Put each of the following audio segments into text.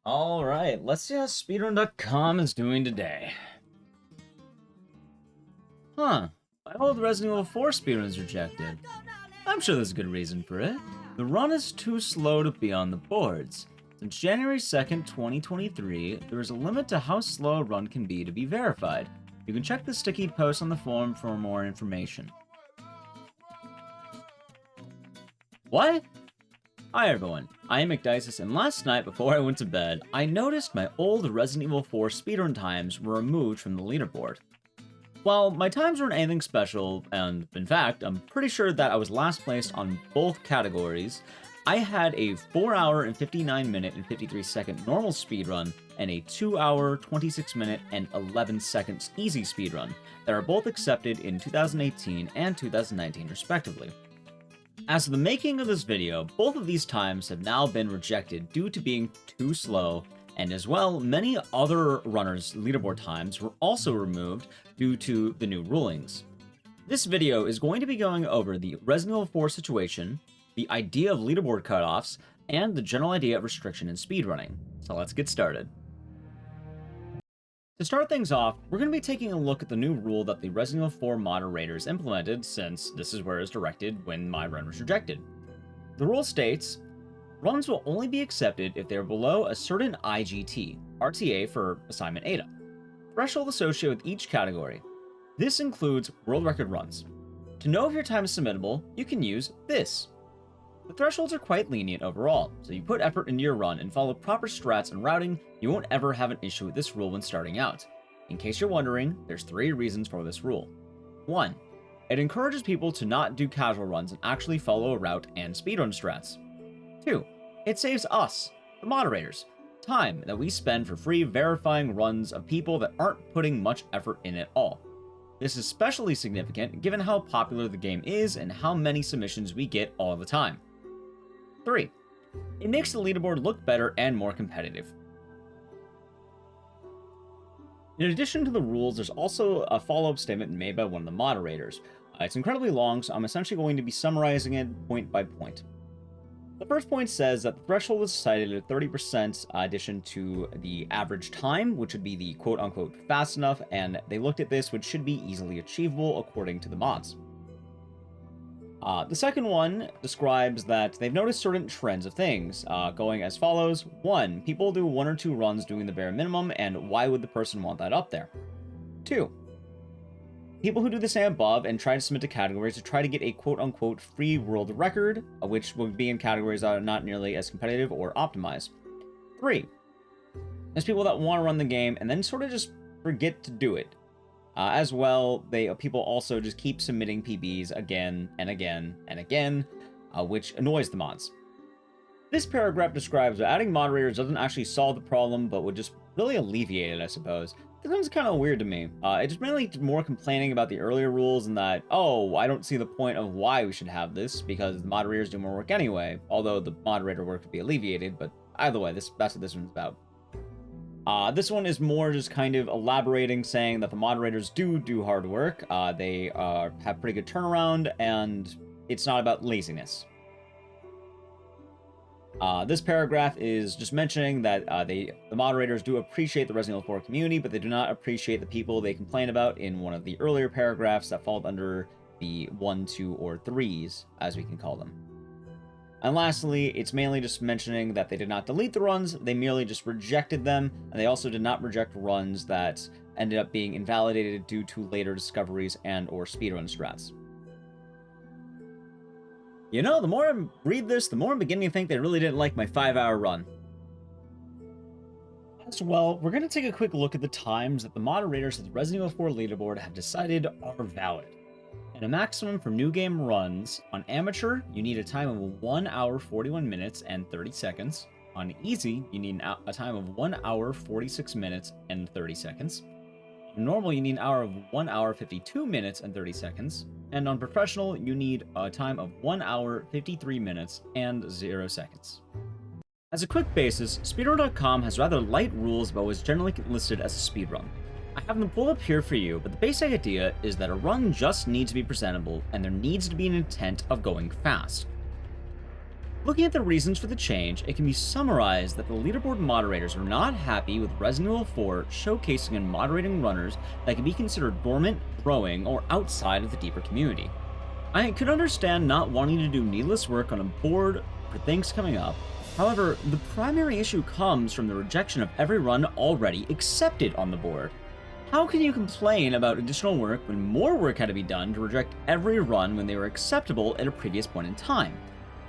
Alright, let's see how Speedrun.com is doing today. Huh. Why all the Resident Evil 4 speedruns rejected? I'm sure there's a good reason for it. The run is too slow to be on the boards. Since January 2nd, 2023, there is a limit to how slow a run can be to be verified. You can check the sticky post on the forum for more information. What? Hi everyone, I am McDices, and last night before I went to bed, I noticed my old Resident Evil 4 speedrun times were removed from the leaderboard. While my times weren't anything special, and in fact, I'm pretty sure that I was last placed on both categories, I had a 4 hour and 59 minute and 53 second normal speedrun and a 2 hour, 26 minute and 11 seconds easy speedrun that are both accepted in 2018 and 2019 respectively. As of the making of this video, both of these times have now been rejected due to being too slow, and as well, many other runners' leaderboard times were also removed due to the new rulings. This video is going to be going over the Resident Evil 4 situation, the idea of leaderboard cutoffs, and the general idea of restriction in speedrunning. So let's get started. To start things off, we're going to be taking a look at the new rule that the Resident Evil 4 moderators implemented, since this is where it's directed when my run was rejected. The rule states, runs will only be accepted if they are below a certain IGT, RTA for assignment ADA, threshold associated with each category. This includes world record runs. To know if your time is submittable, you can use this. The thresholds are quite lenient overall, so you put effort into your run and follow proper strats and routing, you won't ever have an issue with this rule when starting out. In case you're wondering, there's 3 reasons for this rule. 1. It encourages people to not do casual runs and actually follow a route and speedrun strats. 2. It saves us, the moderators, time that we spend for free verifying runs of people that aren't putting much effort in at all. This is especially significant given how popular the game is and how many submissions we get all the time. 3. It makes the leaderboard look better and more competitive. In addition to the rules, there's also a follow-up statement made by one of the moderators. It's incredibly long, so I'm essentially going to be summarizing it point by point. The first point says that the threshold is cited at 30% addition to the average time, which would be the quote-unquote fast enough, and they looked at this, which should be easily achievable according to the mods. The second one describes that they've noticed certain trends of things, going as follows. 1. People do 1 or 2 runs doing the bare minimum, and why would the person want that up there? 2. People who do the same above and try to submit to categories to try to get a quote-unquote free world record, which would be in categories that are not nearly as competitive or optimized. 3. There's people that want to run the game and then sort of just forget to do it. As well, people also just keep submitting PBs again and again and again, which annoys the mods. This paragraph describes that adding moderators doesn't actually solve the problem, but would just really alleviate it, I suppose. This one's kind of weird to me. It's mainly more complaining about the earlier rules and that, oh, I don't see the point of why we should have this, because the moderators do more work anyway, although the moderator work would be alleviated, but either way, that's what this one's about. This one is more just kind of elaborating, saying that the moderators do hard work, they have pretty good turnaround, and it's not about laziness. This paragraph is just mentioning that the moderators do appreciate the Resident Evil 4 community, but they do not appreciate the people they complain about in one of the earlier paragraphs that fall under the 1, 2, or 3s, as we can call them. And lastly, it's mainly just mentioning that they did not delete the runs, they merely just rejected them, and they also did not reject runs that ended up being invalidated due to later discoveries and or speedrun strats. You know, the more I read this, the more I'm beginning to think they really didn't like my 5-hour run. As well, we're going to take a quick look at the times that the moderators of the Resident Evil 4 leaderboard have decided are valid. And a maximum for new game runs, on amateur, you need a time of 1 hour 41 minutes and 30 seconds. On easy, you need a time of 1 hour 46 minutes and 30 seconds. On normal, you need an 1 hour 52 minutes and 30 seconds. And on professional, you need a time of 1 hour 53 minutes and 0 seconds. As a quick basis, Speedrun.com has rather light rules about what's generally listed as a speedrun. I have them pulled up here for you, but the basic idea is that a run just needs to be presentable, and there needs to be an intent of going fast. Looking at the reasons for the change, it can be summarized that the leaderboard moderators are not happy with Resident Evil 4 showcasing and moderating runners that can be considered dormant, growing, or outside of the deeper community. I could understand not wanting to do needless work on a board for things coming up. However, the primary issue comes from the rejection of every run already accepted on the board. How can you complain about additional work when more work had to be done to reject every run when they were acceptable at a previous point in time?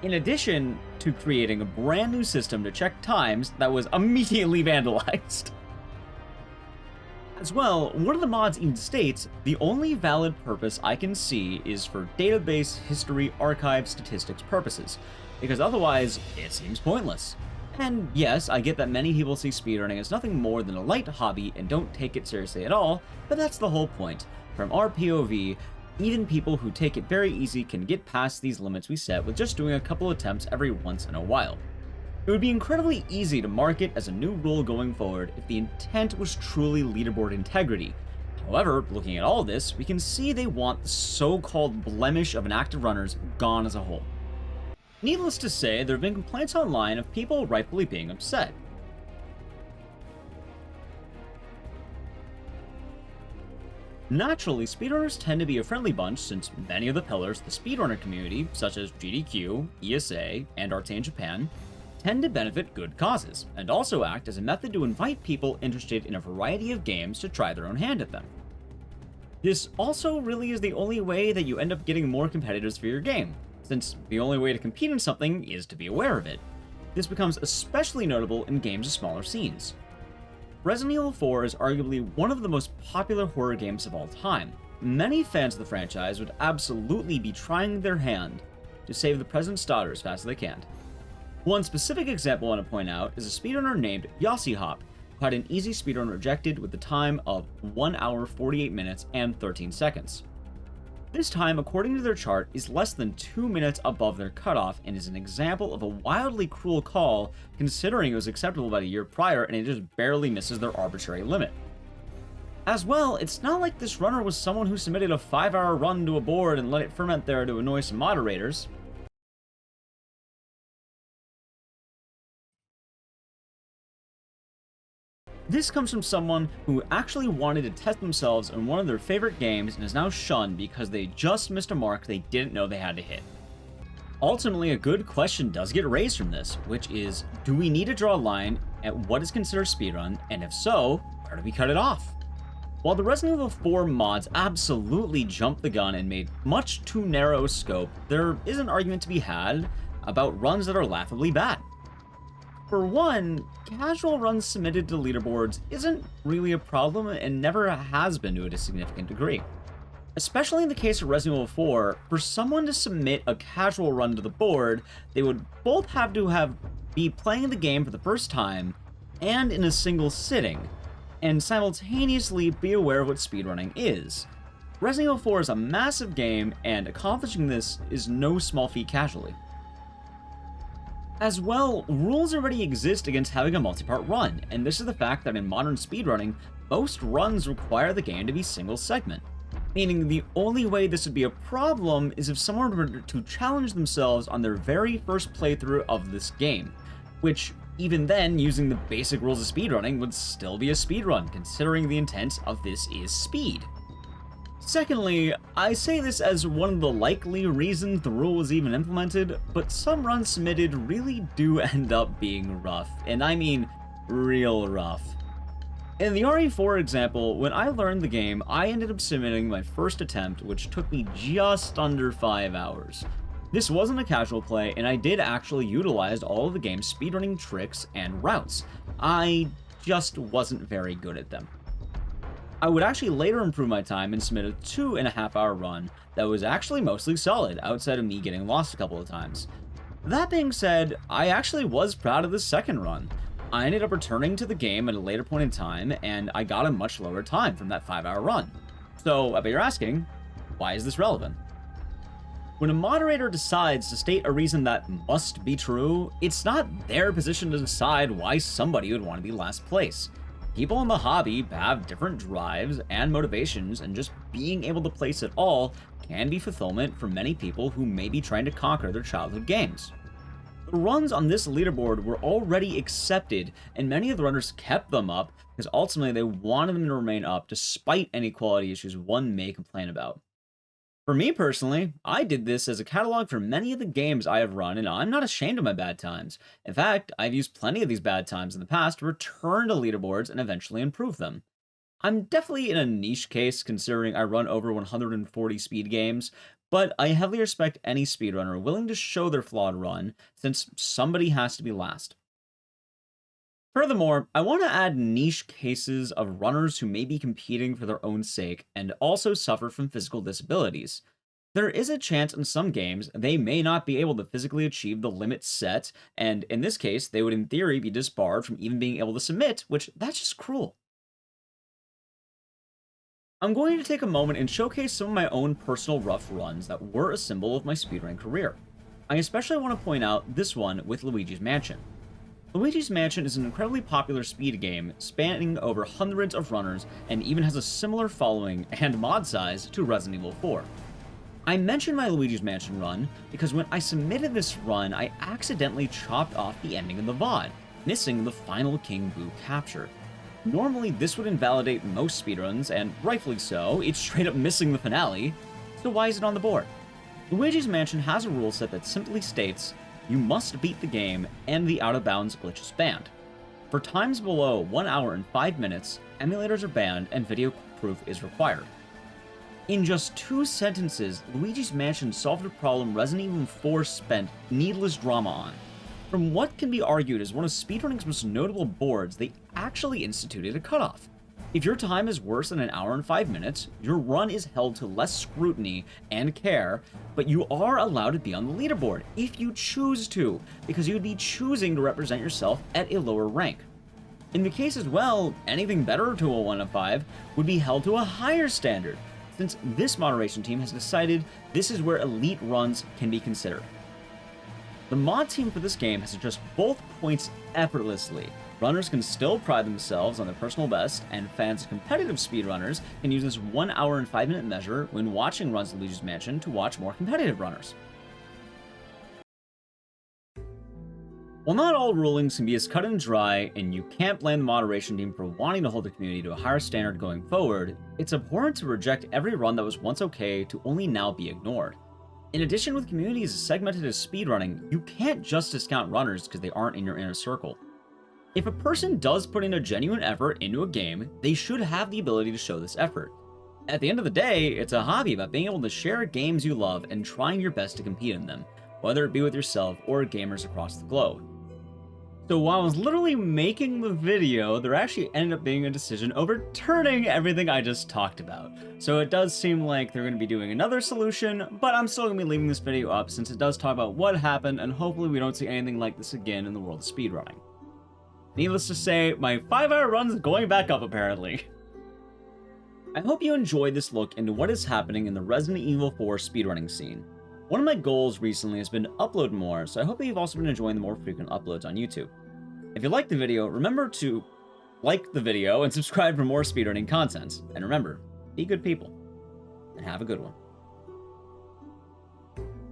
In addition to creating a brand new system to check times that was immediately vandalized. As well, one of the mods even states, the only valid purpose I can see is for database, history, archive, statistics purposes, because otherwise, it seems pointless. And yes, I get that many people see speedrunning as nothing more than a light hobby and don't take it seriously at all, but that's the whole point. From our POV, even people who take it very easy can get past these limits we set with just doing a couple attempts every once in a while. It would be incredibly easy to mark it as a new rule going forward if the intent was truly leaderboard integrity. However, looking at all this, we can see they want the so-called blemish of inactive runners gone as a whole. Needless to say, there have been complaints online of people rightfully being upset. Naturally, speedrunners tend to be a friendly bunch since many of the pillars of the speedrunner community, such as GDQ, ESA, and Arte in Japan, tend to benefit good causes, and also act as a method to invite people interested in a variety of games to try their own hand at them. This also really is the only way that you end up getting more competitors for your game, since the only way to compete in something is to be aware of it. This becomes especially notable in games of smaller scenes. Resident Evil 4 is arguably one of the most popular horror games of all time. Many fans of the franchise would absolutely be trying their hand to save the President's daughter as fast as they can. One specific example I want to point out is a speedrunner named Yossi Hop, who had an easy speedrun rejected with the time of 1 hour 48 minutes and 13 seconds. This time, according to their chart, is less than 2 minutes above their cutoff and is an example of a wildly cruel call considering it was acceptable about a year prior and it just barely misses their arbitrary limit. As well, it's not like this runner was someone who submitted a 5-hour run to a board and let it ferment there to annoy some moderators. This comes from someone who actually wanted to test themselves in one of their favorite games and is now shunned because they just missed a mark they didn't know they had to hit. Ultimately, a good question does get raised from this, which is, do we need to draw a line at what is considered speedrun, and if so, where do we cut it off? While the Resident Evil 4 mods absolutely jumped the gun and made much too narrow a scope, there is an argument to be had about runs that are laughably bad. For one, casual runs submitted to leaderboards isn't really a problem and never has been to a significant degree. Especially in the case of Resident Evil 4, for someone to submit a casual run to the board, they would both have to be playing the game for the first time and in a single sitting, and simultaneously be aware of what speedrunning is. Resident Evil 4 is a massive game, and accomplishing this is no small feat casually. As well, rules already exist against having a multi-part run, and this is the fact that in modern speedrunning, most runs require the game to be single segment. Meaning the only way this would be a problem is if someone were to challenge themselves on their very first playthrough of this game, which even then, using the basic rules of speedrunning, would still be a speedrun, considering the intent of this is speed. Secondly, I say this as one of the likely reasons the rule was even implemented, but some runs submitted really do end up being rough, and I mean real rough. In the RE4 example, when I learned the game, I ended up submitting my first attempt, which took me just under 5 hours. This wasn't a casual play, and I did actually utilize all of the game's speedrunning tricks and routes. I just wasn't very good at them. I would actually later improve my time and submit a 2.5-hour run that was actually mostly solid, outside of me getting lost a couple of times. That being said, I actually was proud of the second run. I ended up returning to the game at a later point in time, and I got a much lower time from that 5-hour run. So, I bet you're asking, why is this relevant? When a moderator decides to state a reason that must be true, it's not their position to decide why somebody would want to be last place. People in the hobby have different drives and motivations, and just being able to place at all can be fulfillment for many people who may be trying to conquer their childhood games. Runs on this leaderboard were already accepted, and many of the runners kept them up because ultimately they wanted them to remain up despite any quality issues one may complain about. For me personally, I did this as a catalog for many of the games I have run, and I'm not ashamed of my bad times. In fact, I've used plenty of these bad times in the past to return to leaderboards and eventually improve them. I'm definitely in a niche case considering I run over 140 speed games, but I heavily respect any speedrunner willing to show their flawed run, since somebody has to be last. Furthermore, I want to add niche cases of runners who may be competing for their own sake and also suffer from physical disabilities. There is a chance in some games they may not be able to physically achieve the limit set, and in this case, they would in theory be disbarred from even being able to submit, which that's just cruel. I'm going to take a moment and showcase some of my own personal rough runs that were a symbol of my speedrunning career. I especially want to point out this one with Luigi's Mansion. Luigi's Mansion is an incredibly popular speed game, spanning over hundreds of runners, and even has a similar following and mod size to Resident Evil 4. I mentioned my Luigi's Mansion run because when I submitted this run, I accidentally chopped off the ending of the VOD, missing the final King Boo capture. Normally, this would invalidate most speedruns, and rightfully so, it's straight up missing the finale, so why is it on the board? Luigi's Mansion has a rule set that simply states, you must beat the game and the out-of-bounds glitch is banned. For times below 1 hour and 5 minutes, emulators are banned and video proof is required. In just 2 sentences, Luigi's Mansion solved a problem Resident Evil 4 spent needless drama on. From what can be argued as one of speedrunning's most notable boards, they actually instituted a cutoff. If your time is worse than 1 hour and 5 minutes, your run is held to less scrutiny and care, but you are allowed to be on the leaderboard if you choose to, because you'd be choosing to represent yourself at a lower rank. In the case as well, anything better to a 1 of 5 would be held to a higher standard, since this moderation team has decided this is where elite runs can be considered. The mod team for this game has adjusted both points effortlessly. Runners can still pride themselves on their personal best, and fans of competitive speedrunners can use this 1 hour and 5 minute measure when watching runs of Luigi's Mansion to watch more competitive runners. While not all rulings can be as cut and dry, and you can't blame the moderation team for wanting to hold the community to a higher standard going forward, it's abhorrent to reject every run that was once okay to only now be ignored. In addition, with communities as segmented as speedrunning, you can't just discount runners because they aren't in your inner circle. If a person does put in a genuine effort into a game, they should have the ability to show this effort. At the end of the day, it's a hobby about being able to share games you love and trying your best to compete in them, whether it be with yourself or gamers across the globe. So while I was literally making the video, there actually ended up being a decision overturning everything I just talked about. So it does seem like they're going to be doing another solution, but I'm still going to be leaving this video up since it does talk about what happened, and hopefully we don't see anything like this again in the world of speedrunning. Needless to say, my 5-hour run's going back up apparently. I hope you enjoyed this look into what is happening in the Resident Evil 4 speedrunning scene. One of my goals recently has been to upload more, so I hope that you've also been enjoying the more frequent uploads on YouTube. If you liked the video, remember to like the video and subscribe for more speedrunning content. And remember, be good people, and have a good one.